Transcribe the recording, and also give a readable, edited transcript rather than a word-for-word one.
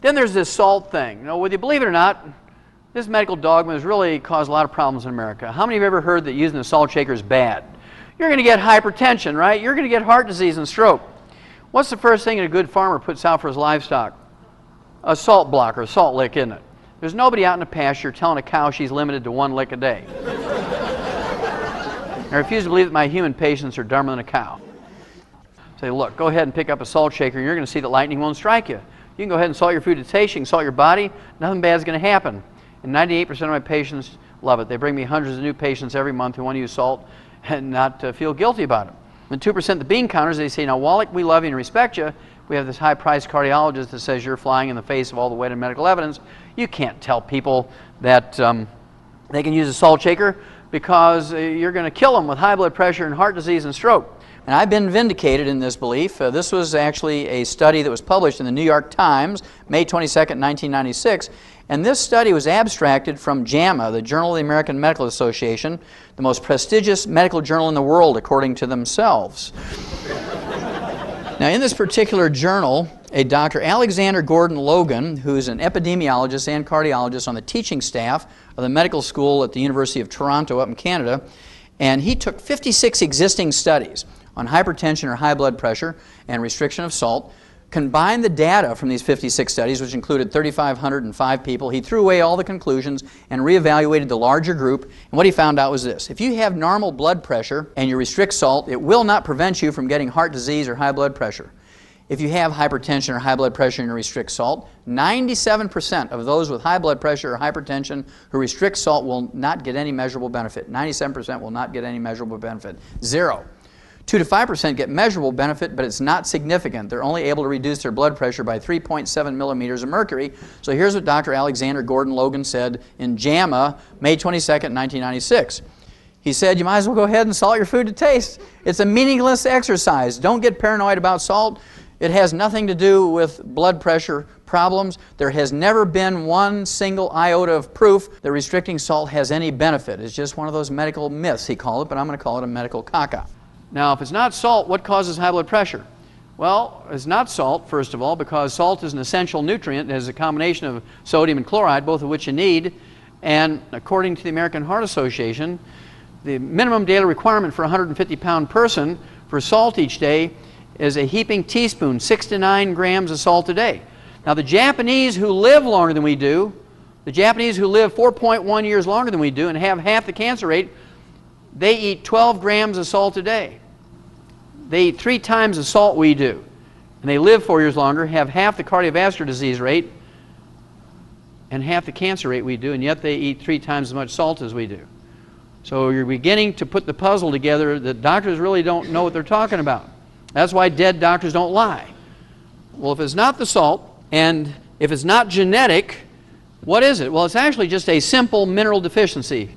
Then there's this salt thing. You know, whether you believe it or not, this medical dogma has really caused a lot of problems in America. How many of you have ever heard that using a salt shaker is bad? You're going to get hypertension, right? You're going to get heart disease and stroke. What's the first thing a good farmer puts out for his livestock? A salt block or a salt lick, isn't it? There's nobody out in the pasture telling a cow she's limited to 1 lick a day. I refuse to believe that my human patients are dumber than a cow. Say, look, go ahead and pick up a salt shaker and you're going to see that lightning won't strike you. You can go ahead and salt your food to taste, you can salt your body, nothing bad is going to happen. And 98% of my patients love it. They bring me hundreds of new patients every month who want to use salt and not feel guilty about it. And 2% of the bean counters, they say, now Wallach, we love you and respect you. We have this high-priced cardiologist that says you're flying in the face of all the weight of medical evidence. You can't tell people that they can use a salt shaker because you're going to kill them with high blood pressure and heart disease and stroke. And I've been vindicated in this belief. This was actually a study that was published in the New York Times, May 22nd, 1996. And this study was abstracted from JAMA, the Journal of the American Medical Association, the most prestigious medical journal in the world, according to themselves. Now, in this particular journal, a Dr. Alexander Gordon Logan, who's an epidemiologist and cardiologist on the teaching staff of the medical school at the University of Toronto up in Canada, and he took 56 existing studies on hypertension or high blood pressure and restriction of salt, combined the data from these 56 studies, which included 3,505 people. He threw away all the conclusions and reevaluated the larger group. And what he found out was this: if you have normal blood pressure and you restrict salt, it will not prevent you from getting heart disease or high blood pressure. If you have hypertension or high blood pressure and you restrict salt, 97% of those with high blood pressure or hypertension who restrict salt will not get any measurable benefit. 97% will not get any measurable benefit. 0. 2 to 5% get measurable benefit, but it's not significant. They're only able to reduce their blood pressure by 3.7 millimeters of mercury. So here's what Dr. Alexander Gordon Logan said in JAMA, May 22nd, 1996. He said, you might as well go ahead and salt your food to taste. It's a meaningless exercise. Don't get paranoid about salt. It has nothing to do with blood pressure problems. There has never been one single iota of proof that restricting salt has any benefit. It's just one of those medical myths, he called it, but I'm going to call it a medical caca. Now, if it's not salt, what causes high blood pressure? Well, it's not salt, first of all, because salt is an essential nutrient. It has a combination of sodium and chloride, both of which you need. And according to the American Heart Association, the minimum daily requirement for a 150-pound person for salt each day is a heaping teaspoon, 6 to 9 grams of salt a day. Now, the Japanese who live longer than we do, the Japanese who live 4.1 years longer than we do and have half the cancer rate, they eat 12 grams of salt a day. They eat 3 times the salt we do. And they live 4 years longer, have half the cardiovascular disease rate, and half the cancer rate we do, and yet they eat 3 times as much salt as we do. So you're beginning to put the puzzle together that doctors really don't know what they're talking about. That's why dead doctors don't lie. Well, if it's not the salt, and if it's not genetic, what is it? Well, it's actually just a simple mineral deficiency.